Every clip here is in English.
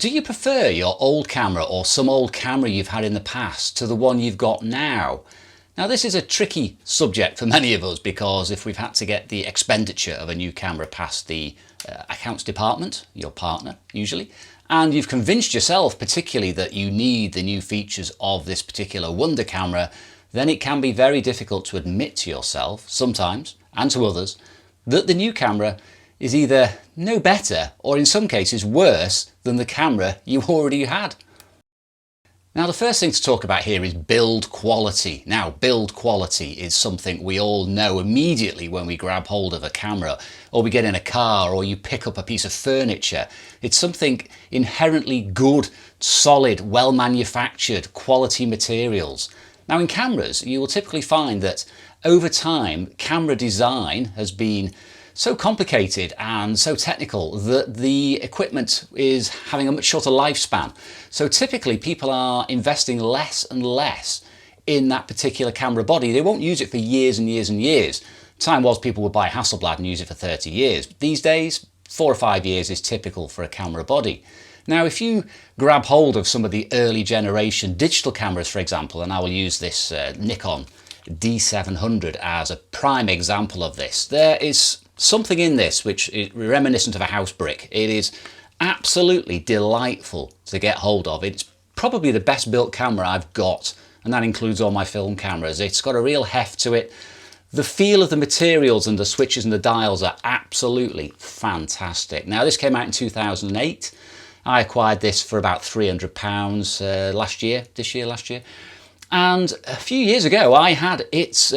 do you prefer your old camera or some old camera you've had in the past to the one you've got now? Now this is a tricky subject for many of us because if we've had to get the expenditure of a new camera past the accounts department, your partner usually, and you've convinced yourself particularly that you need the new features of this particular wonder camera, then it can be very difficult to admit to yourself sometimes and to others that the new camera is either no better or in some cases worse than the camera you already had. Now the first thing to talk about here is build quality. Now build quality is something we all know immediately when we grab hold of a camera or we get in a car or you pick up a piece of furniture. It's something inherently good, solid, well manufactured, quality materials. Now in cameras you will typically find that over time camera design has been so complicated and so technical that the equipment is having a much shorter lifespan. So typically people are investing less and less in that particular camera body. They won't use it for years and years and years. Time was people would buy a Hasselblad and use it for 30 years. These days 4 or 5 years is typical for a camera body. Now if you grab hold of some of the early generation digital cameras, for example, and I will use this Nikon D700 as a prime example of this, there is something in this which is reminiscent of a house brick. It is absolutely delightful to get hold of. It's probably the best built camera I've got, and that includes all my film cameras. It's got a real heft to it. The feel of the materials and the switches and the dials are absolutely fantastic. Now this came out in 2008. I acquired this for about £300 last year. And a few years ago I had its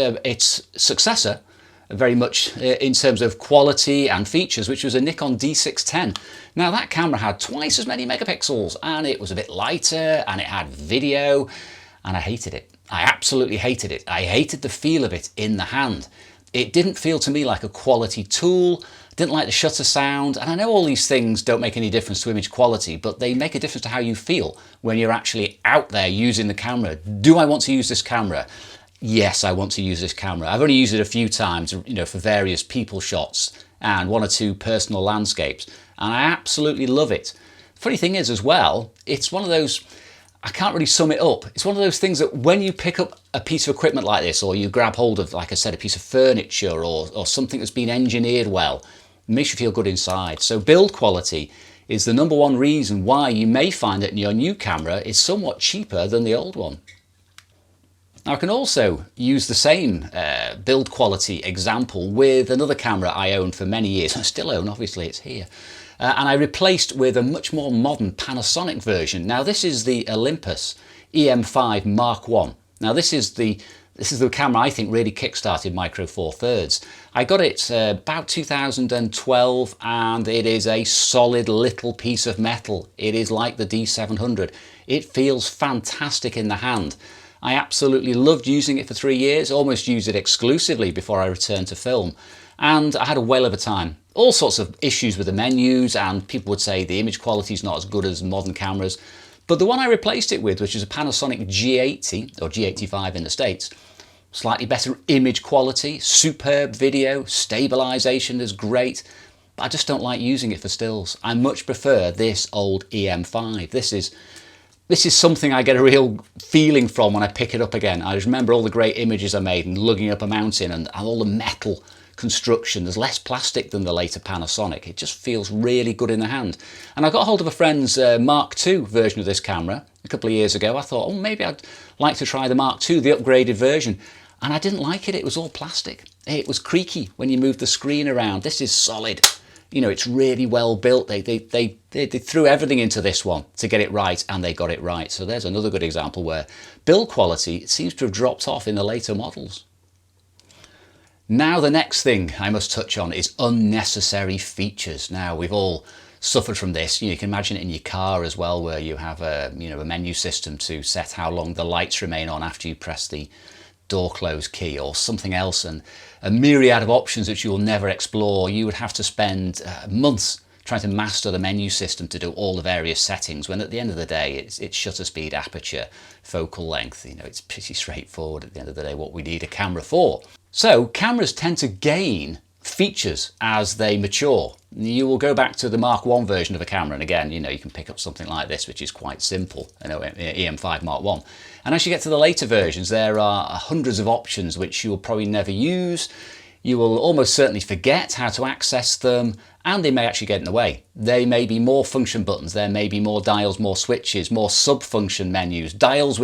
successor, very much in terms of quality and features, which was a Nikon D610. Now that camera had twice as many megapixels and it was a bit lighter and it had video, and I hated it. I absolutely hated it. I hated the feel of it in the hand. It didn't feel to me like a quality tool. Didn't like the shutter sound, and I know all these things don't make any difference to image quality, but they make a difference to how you feel when you're actually out there using the camera. Do I want to use this camera? Yes, I want to use this camera. I've only used it a few times, for various people shots and 1 or 2 personal landscapes, and I absolutely love it. Funny thing is as well, it's one of those, I can't really sum it up. It's one of those things that when you pick up a piece of equipment like this, or you grab hold of, like I said, a piece of furniture or something that's been engineered well, it makes you feel good inside. So build quality is the #1 reason why you may find that your new camera is somewhat cheaper than the old one. Now I can also use the same build quality example with another camera I owned for many years. I still own, obviously it's here. And I replaced with a much more modern Panasonic version. Now this is the Olympus EM5 Mark I. Now this is the camera I think really kick-started Micro Four Thirds. I got it about 2012 and it is a solid little piece of metal. It is like the D700. It feels fantastic in the hand. I absolutely loved using it for 3 years, almost used it exclusively before I returned to film, and I had a whale of a time. All sorts of issues with the menus, and people would say the image quality is not as good as modern cameras, but the one I replaced it with, which is a Panasonic G80 or G85 in the States, slightly better image quality, superb video, stabilization is great, but I just don't like using it for stills. I much prefer this old EM5. This is something I get a real feeling from when I pick it up again. I just remember all the great images I made and lugging up a mountain and all the metal construction. There's less plastic than the later Panasonic. It just feels really good in the hand. And I got hold of a friend's Mark II version of this camera a couple of years ago. I thought, oh, maybe I'd like to try the Mark II, the upgraded version. And I didn't like it. It was all plastic. It was creaky when you moved the screen around. This is solid. It's really well built. They threw everything into this one to get it right, and they got it right. So there's another good example where build quality seems to have dropped off in the later models. Now the next thing I must touch on is unnecessary features. Now we've all suffered from this. You can imagine it in your car as well, where you have a menu system to set how long the lights remain on after you press the door close key or something else, and a myriad of options which you will never explore. You would have to spend months trying to master the menu system to do all the various settings, when at the end of the day it's shutter speed, aperture, focal length. It's pretty straightforward at the end of the day what we need a camera for. So cameras tend to gain features as they mature. You will go back to the Mark 1 version of a camera, and again, you can pick up something like this, which is quite simple, EM5 Mark 1. And as you get to the later versions, there are hundreds of options which you will probably never use. You will almost certainly forget how to access them, and they may actually get in the way. There may be more function buttons, there may be more dials, more switches, more sub-function menus, dials,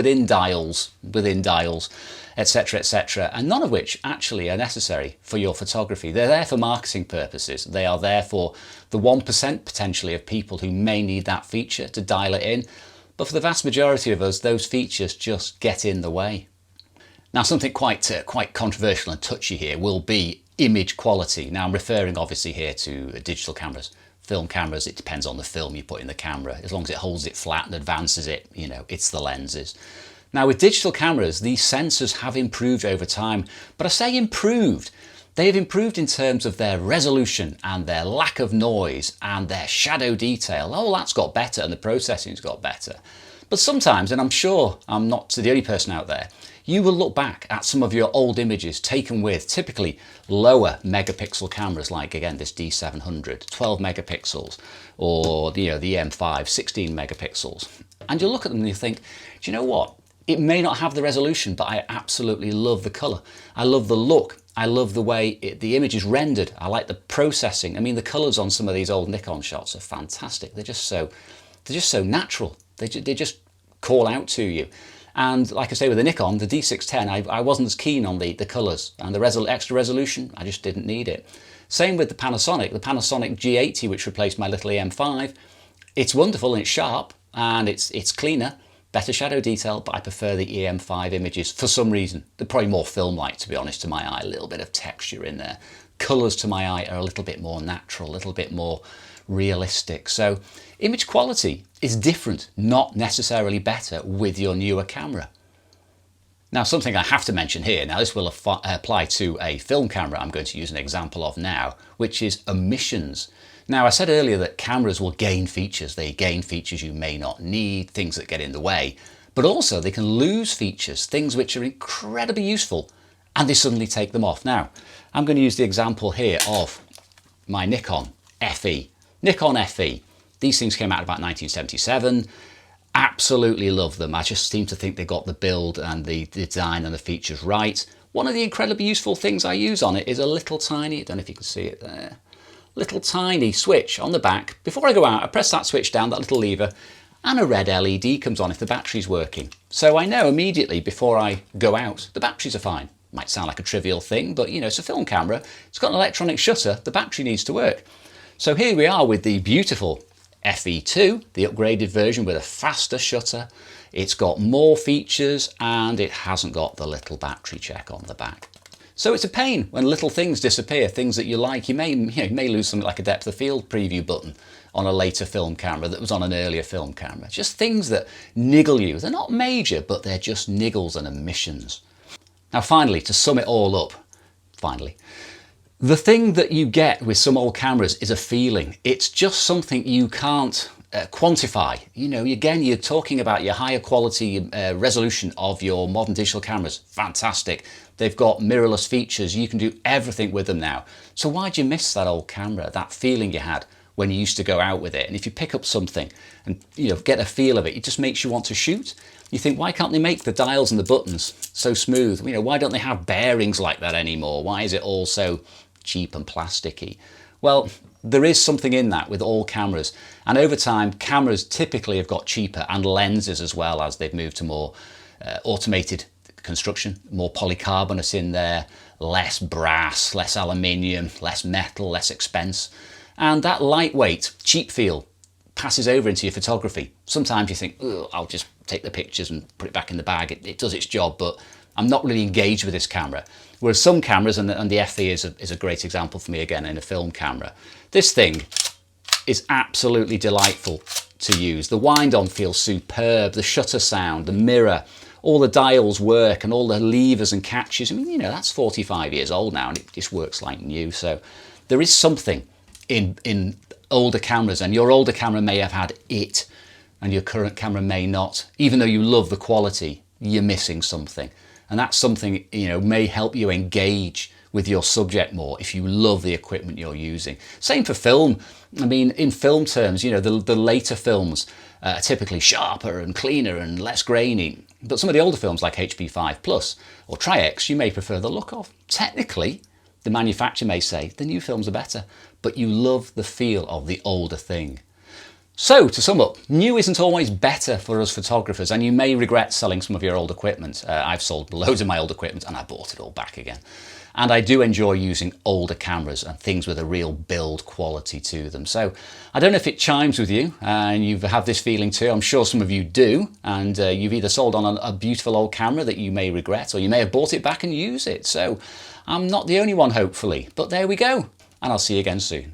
etc, etc, and none of which actually are necessary for your photography. They're there for marketing purposes. They are there for the 1% potentially of people who may need that feature to dial it in, but for the vast majority of us, those features just get in the way. Now, something quite controversial and touchy here will be image quality. Now, I'm referring obviously here to digital cameras. Film cameras, it depends on the film you put in the camera. As long as it holds it flat and advances it, it's the lenses. Now, with digital cameras, these sensors have improved over time, but I say improved. They have improved in terms of their resolution and their lack of noise and their shadow detail. Oh, that's got better, and the processing's got better. But sometimes, and I'm sure I'm not the only person out there, you will look back at some of your old images taken with typically lower megapixel cameras, like again this D700, 12 megapixels, or the M5, 16 megapixels. And you'll look at them and you think, do you know what? It may not have the resolution, but I absolutely love the colour. I love the look. I love the way the image is rendered. I like the processing. I mean, the colours on some of these old Nikon shots are fantastic. They're just so natural. They just call out to you. And like I say, with the Nikon, the D610, I wasn't as keen on the colours and the extra resolution. I just didn't need it. Same with the Panasonic G9, which replaced my little EM5. It's wonderful and it's sharp and it's cleaner, better shadow detail, but I prefer the EM5 images for some reason. They're probably more film-like, to be honest, to my eye. A little bit of texture in there. Colours to my eye are a little bit more natural, a little bit more realistic. So image quality is different, not necessarily better with your newer camera. Now, something I have to mention here, now this will apply to a film camera I'm going to use an example of now, which is emissions. Now, I said earlier that cameras will gain features. They gain features you may not need, things that get in the way, but also they can lose features, things which are incredibly useful, and they suddenly take them off. Now, I'm going to use the example here of my Nikon FE. Nikon FE. These things came out about 1977. Absolutely love them. I just seem to think they got the build and the design and the features right. One of the incredibly useful things I use on it is a little tiny, I don't know if you can see it there, little tiny switch on the back. Before I go out, I press that switch down, that little lever, and a red LED comes on if the battery's working. So I know immediately before I go out, the batteries are fine. Might sound like a trivial thing, but it's a film camera. It's got an electronic shutter. The battery needs to work. So here we are with the beautiful FE2, the upgraded version with a faster shutter. It's got more features and it hasn't got the little battery check on the back. So it's a pain when little things disappear, things that you like. You may lose something like a depth of field preview button on a later film camera that was on an earlier film camera. Just things that niggle you. They're not major, but they're just niggles and omissions. Now finally, to sum it all up, the thing that you get with some old cameras is a feeling. It's just something you can't quantify. Again, you're talking about your higher quality resolution of your modern digital cameras. Fantastic. They've got mirrorless features. You can do everything with them now. So why'd you miss that old camera, that feeling you had when you used to go out with it? And if you pick up something and get a feel of it, it just makes you want to shoot. You think, why can't they make the dials and the buttons so smooth? Why don't they have bearings like that anymore? Why is it all so cheap and plasticky? Well, there is something in that with all cameras, and over time cameras typically have got cheaper, and lenses as well, as they've moved to more automated construction, more polycarbonate in there, less brass, less aluminium, less metal, less expense, and that lightweight cheap feel passes over into your photography. Sometimes you think, oh, I'll just take the pictures and put it back in the bag, it does its job, but I'm not really engaged with this camera. Whereas some cameras, and the FE is a great example for me again in a film camera, this thing is absolutely delightful to use. The wind-on feels superb, the shutter sound, the mirror, all the dials work and all the levers and catches. That's 45 years old now and it just works like new. So there is something in older cameras, and your older camera may have had it and your current camera may not. Even though you love the quality, you're missing something. And that something, may help you engage with your subject more if you love the equipment you're using. Same for film. I mean, in film terms, you know, the later films are typically sharper and cleaner and less grainy. But some of the older films like HP5 Plus or Tri-X, you may prefer the look of. Technically, the manufacturer may say the new films are better, but you love the feel of the older thing. So, to sum up, new isn't always better for us photographers, and you may regret selling some of your old equipment. I've sold loads of my old equipment and I bought it all back again. And I do enjoy using older cameras and things with a real build quality to them. So, I don't know if it chimes with you and you have this feeling too. I'm sure some of you do, and you've either sold on a beautiful old camera that you may regret, or you may have bought it back and use it. So, I'm not the only one, hopefully, but there we go. And I'll see you again soon.